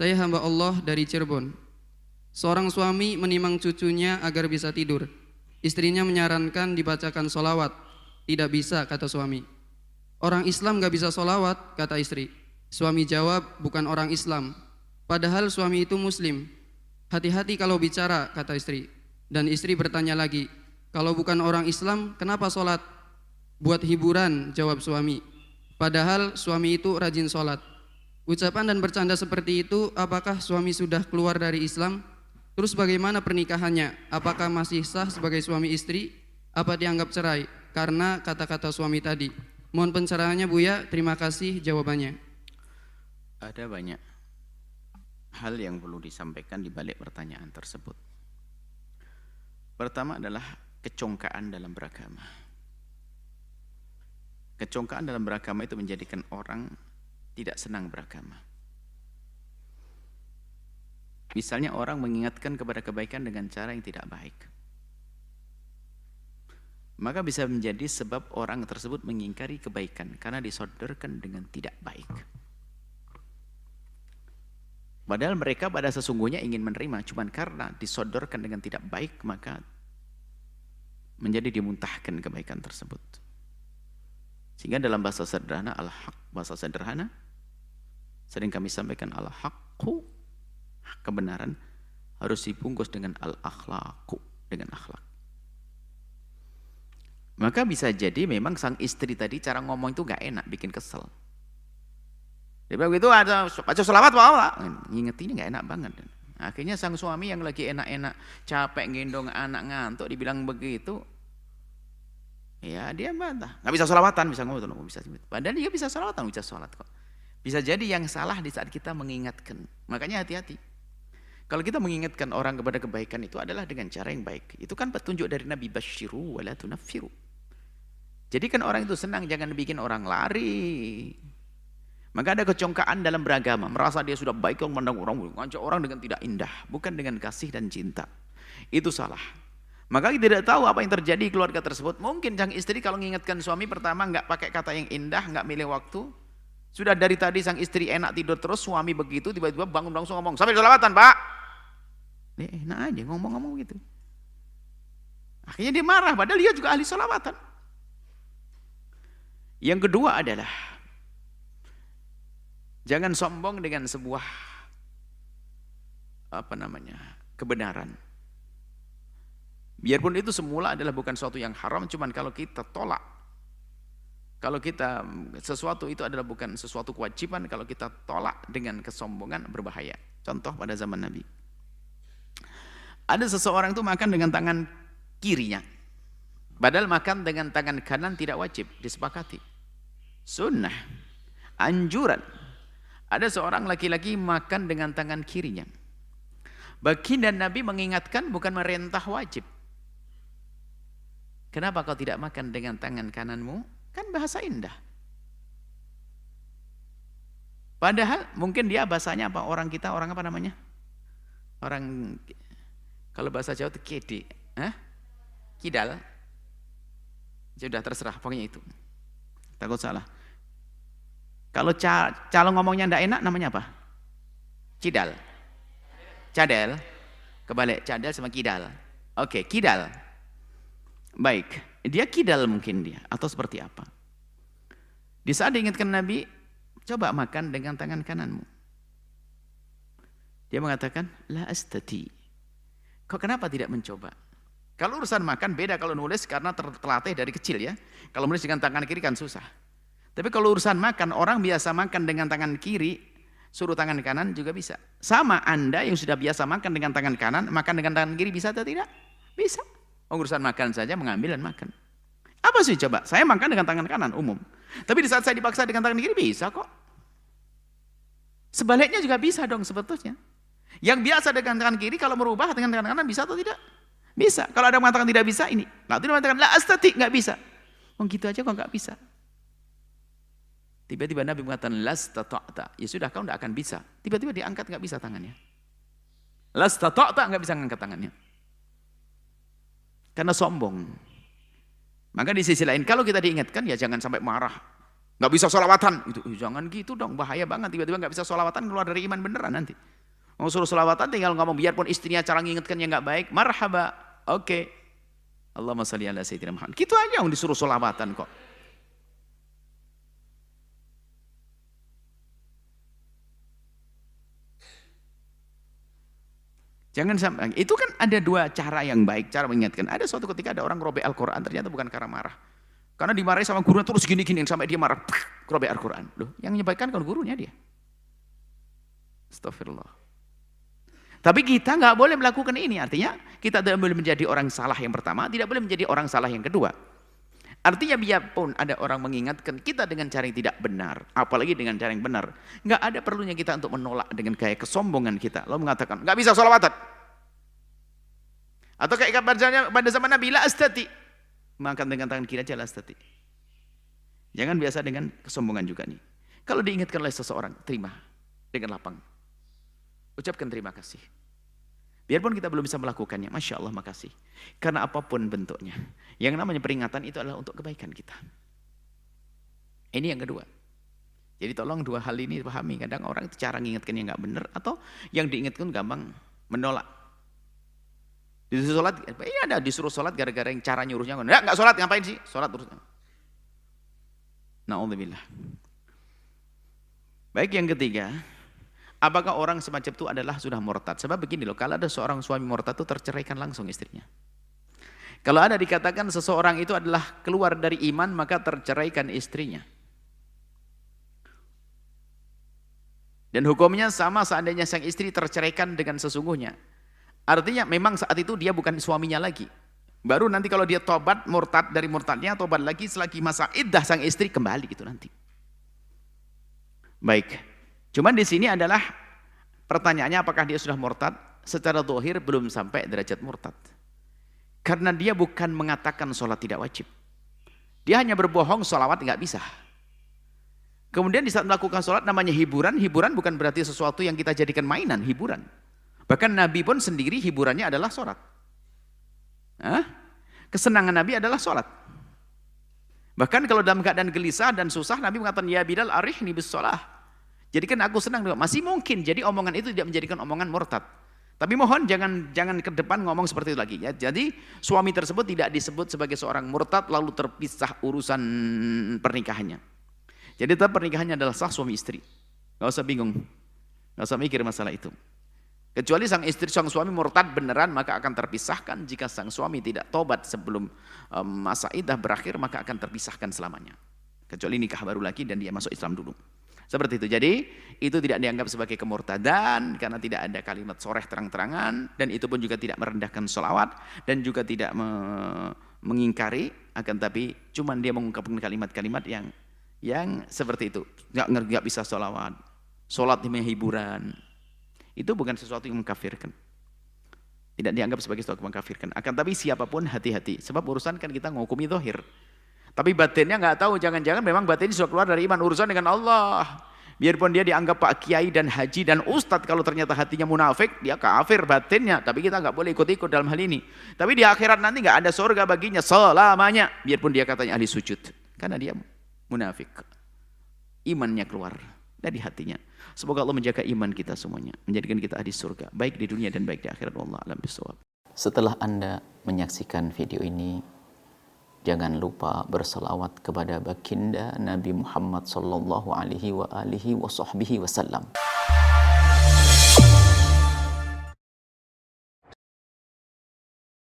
Saya hamba Allah dari Cirebon. Seorang suami menimang cucunya agar bisa tidur. Istrinya menyarankan dibacakan solawat. Tidak bisa, kata suami. Orang Islam gak bisa solawat, kata istri. Suami jawab, bukan orang Islam. Padahal suami itu Muslim. Hati-hati kalau bicara, kata istri. Dan istri bertanya lagi, kalau bukan orang Islam, kenapa sholat? Buat hiburan, jawab suami. Padahal suami itu rajin sholat. Ucapan dan bercanda seperti itu, apakah suami sudah keluar dari Islam? Terus bagaimana pernikahannya? Apakah masih sah sebagai suami istri? Apa dianggap cerai? Karena kata-kata suami tadi. Mohon pencerahannya Buya, terima kasih jawabannya. Ada banyak hal yang perlu disampaikan di balik pertanyaan tersebut. Pertama adalah kecongkaan dalam beragama. Kecongkaan dalam beragama itu menjadikan orang tidak senang beragama. Misalnya orang mengingatkan kepada kebaikan dengan cara yang tidak baik, maka bisa menjadi sebab orang tersebut mengingkari kebaikan karena disodorkan dengan tidak baik. Padahal mereka pada sesungguhnya ingin menerima, cuman karena disodorkan dengan tidak baik, maka menjadi dimuntahkan kebaikan tersebut. Sehingga dalam bahasa sederhana, al-haq, bahasa sederhana, sering kami sampaikan al-haqqu, kebenaran, harus dibungkus dengan al-akhlaqu, dengan akhlak. Maka bisa jadi memang sang istri tadi cara ngomong itu gak enak, bikin kesel. Dia bilang begitu, ada baca sholawat apa? Ngingetin gak enak banget. Akhirnya sang suami yang lagi enak-enak, capek gendong anak ngantuk, dibilang begitu, ya dia bantah. Gak bisa sholawatan, bisa ngomong, bisa. Padahal dia bisa sholawatan, bisa sholat kok. Bisa jadi yang salah di saat kita mengingatkan. Makanya hati-hati. Kalau kita mengingatkan orang kepada kebaikan itu adalah dengan cara yang baik. Itu kan petunjuk dari Nabi, basyiru wa la tunaffiru. Jadi kan orang itu senang, jangan bikin orang lari. Maka ada kecongkaan dalam beragama, merasa dia sudah baik, memandang orang, ngajak orang dengan tidak indah, bukan dengan kasih dan cinta. Itu salah. Maka kita tidak tahu apa yang terjadi di keluarga tersebut. Mungkin sang istri kalau mengingatkan suami pertama nggak pakai kata yang indah, nggak milih waktu. Sudah dari tadi sang istri enak tidur terus, suami begitu, tiba-tiba bangun langsung ngomong, sambil sholawatan Pak. Dia enak aja ngomong-ngomong gitu. Akhirnya dia marah, padahal dia juga ahli sholawatan. Yang kedua adalah jangan sombong dengan sebuah kebenaran. Biarpun itu semula adalah bukan sesuatu yang haram, cuman kalau kita tolak, kalau kita sesuatu itu adalah bukan sesuatu kewajiban, kalau kita tolak dengan kesombongan berbahaya. Contoh pada zaman Nabi. Ada seseorang itu makan dengan tangan kirinya. Padahal makan dengan tangan kanan tidak wajib, disepakati. Sunnah, anjuran. Ada seorang laki-laki makan dengan tangan kirinya. Baginda Nabi mengingatkan bukan merintah wajib. Kenapa kau tidak makan dengan tangan kananmu? Kan bahasa indah. Padahal mungkin dia bahasanya apa? Orang kita, orang apa namanya? Orang, kalau bahasa Jawa itu kede. Kidal. Sudah terserah, pokoknya itu. Takut salah. Kalau calon ngomongnya tidak enak, namanya apa? Kidal. Cadel. Kebalik, cadel sama kidal. Oke, kidal. Baik, dia kidal mungkin dia, atau seperti apa. Di saat diingatkan Nabi, coba makan dengan tangan kananmu. Dia mengatakan, la astati. Kok kenapa tidak mencoba? Kalau urusan makan beda kalau nulis karena terlatih dari kecil ya. Kalau nulis dengan tangan kiri kan susah. Tapi kalau urusan makan, orang biasa makan dengan tangan kiri, suruh tangan kanan juga bisa. Sama Anda yang sudah biasa makan dengan tangan kanan, makan dengan tangan kiri bisa atau tidak? Bisa. Urusan makan saja mengambil dan makan. Apa sih coba? Saya makan dengan tangan kanan umum. Tapi di saat saya dipaksa dengan tangan kiri bisa kok. Sebaliknya juga bisa dong sebetulnya. Yang biasa dengan tangan kiri kalau merubah dengan tangan kanan bisa atau tidak? Bisa. Kalau ada yang mengatakan tidak bisa ini. Nah, itu mengatakan la astati, nggak bisa. Oh gitu aja kok nggak bisa. Tiba-tiba Nabi mengatakan lastata'ta. Ya sudah kau tidak akan bisa. Tiba-tiba diangkat nggak bisa tangannya. Lastata'ta nggak bisa ngangkat tangannya. Karena sombong. Maka di sisi lain kalau kita diingatkan ya jangan sampai marah. Nggak bisa sholawatan. Itu jangan gitu dong, bahaya banget. Tiba-tiba nggak bisa sholawatan, keluar dari iman beneran nanti. Mau suruh sholawatan tinggal ngomong, biarpun istrinya cara ngingetkannya nggak baik, marhaba, oke. Allahumma sholli ala sayyidina Muhammad. Gitu aja yang disuruh sholawatan kok. Jangan sampai, itu kan ada dua cara yang baik, cara mengingatkan. Ada suatu ketika ada orang robek Al-Quran, ternyata bukan karena marah. Karena dimarahi sama gurunya terus gini-gini, sampai dia marah, robek Al-Quran. Loh, yang menyebarkan kan gurunya dia. Astagfirullah. Tapi kita nggak boleh melakukan ini, artinya kita tidak boleh menjadi orang salah yang pertama, tidak boleh menjadi orang salah yang kedua. Artinya biarpun ada orang mengingatkan kita dengan cara yang tidak benar, apalagi dengan cara yang benar, nggak ada perlunya kita untuk menolak dengan gaya kesombongan kita. Lalu mengatakan, nggak bisa sholawatan. Atau kayak pada zaman Nabi, la astati. Maka dengan tangan kiri aja la astati. Jangan biasa dengan kesombongan juga nih. Kalau diingatkan oleh seseorang, terima dengan lapang. Ucapkan terima kasih. Biarpun kita belum bisa melakukannya, Masya Allah makasih. Karena apapun bentuknya, yang namanya peringatan itu adalah untuk kebaikan kita. Ini yang kedua. Jadi tolong dua hal ini dipahami. Kadang orang itu cara mengingatkan yang nggak benar, atau yang diingatkan gampang menolak. Disuruh sholat, iya ada disuruh sholat gara-gara yang cara nyuruhnya. Nggak sholat, ngapain sih? Sholat terus. Na'udzubillah. Baik, yang ketiga. Apakah orang semacam itu adalah sudah murtad? Sebab begini loh, kalau ada seorang suami murtad itu terceraikan langsung istrinya. Kalau ada dikatakan seseorang itu adalah keluar dari iman, maka terceraikan istrinya. Dan hukumnya sama seandainya sang istri terceraikan dengan sesungguhnya. Artinya memang saat itu dia bukan suaminya lagi. Baru nanti kalau dia tobat, murtad dari murtadnya, tobat lagi selagi masa iddah sang istri kembali gitu nanti. Baik. Cuman di sini adalah pertanyaannya, apakah dia sudah murtad? Secara zahir belum sampai derajat murtad. Karena dia bukan mengatakan sholat tidak wajib. Dia hanya berbohong, sholawat nggak bisa. Kemudian di saat melakukan sholat namanya hiburan. Hiburan bukan berarti sesuatu yang kita jadikan mainan, hiburan. Bahkan Nabi pun sendiri hiburannya adalah sholat. Kesenangan Nabi adalah sholat. Bahkan kalau dalam keadaan gelisah dan susah, Nabi mengatakan, ya Bilal arihni bis sholah. Jadikan aku senang juga. Masih mungkin. Jadi omongan itu tidak menjadikan omongan murtad. Tapi mohon jangan ke depan ngomong seperti itu lagi. Ya. Jadi suami tersebut tidak disebut sebagai seorang murtad lalu terpisah urusan pernikahannya. Jadi tetap pernikahannya adalah sah suami istri. Gak usah bingung. Gak usah mikir masalah itu. Kecuali sang suami murtad beneran, maka akan terpisahkan. Jika sang suami tidak tobat sebelum masa iddah berakhir, maka akan terpisahkan selamanya. Kecuali nikah baru lagi dan dia masuk Islam dulu. Seperti itu. Jadi itu tidak dianggap sebagai kemurtadan karena tidak ada kalimat soreh terang-terangan, dan itu pun juga tidak merendahkan sholawat dan juga tidak mengingkari, akan tapi cuman dia mengungkapkan kalimat-kalimat yang seperti itu. Nggak bisa sholawat, sholat demi hiburan. Itu bukan sesuatu yang mengkafirkan. Tidak dianggap sebagai sesuatu yang mengkafirkan. Akan tapi siapapun hati-hati. Sebab urusan kan kita menghukumi zahir. Tapi batinnya nggak tahu, jangan-jangan memang batinnya sudah keluar dari iman, urusan dengan Allah. Biarpun dia dianggap Pak Kiai dan Haji dan Ustadz, kalau ternyata hatinya munafik, dia kafir batinnya. Tapi kita nggak boleh ikut-ikut dalam hal ini. Tapi di akhirat nanti nggak ada surga baginya selamanya. Biarpun dia katanya ahli sujud, karena dia munafik. Imannya keluar dari hatinya. Semoga Allah menjaga iman kita semuanya, menjadikan kita ahli surga, baik di dunia dan baik di akhirat. Wallahu a'lam bishawab. Setelah Anda menyaksikan video ini, jangan lupa berselawat kepada baginda Nabi Muhammad sallallahu alaihi wa alihi wa sahbihi wasallam.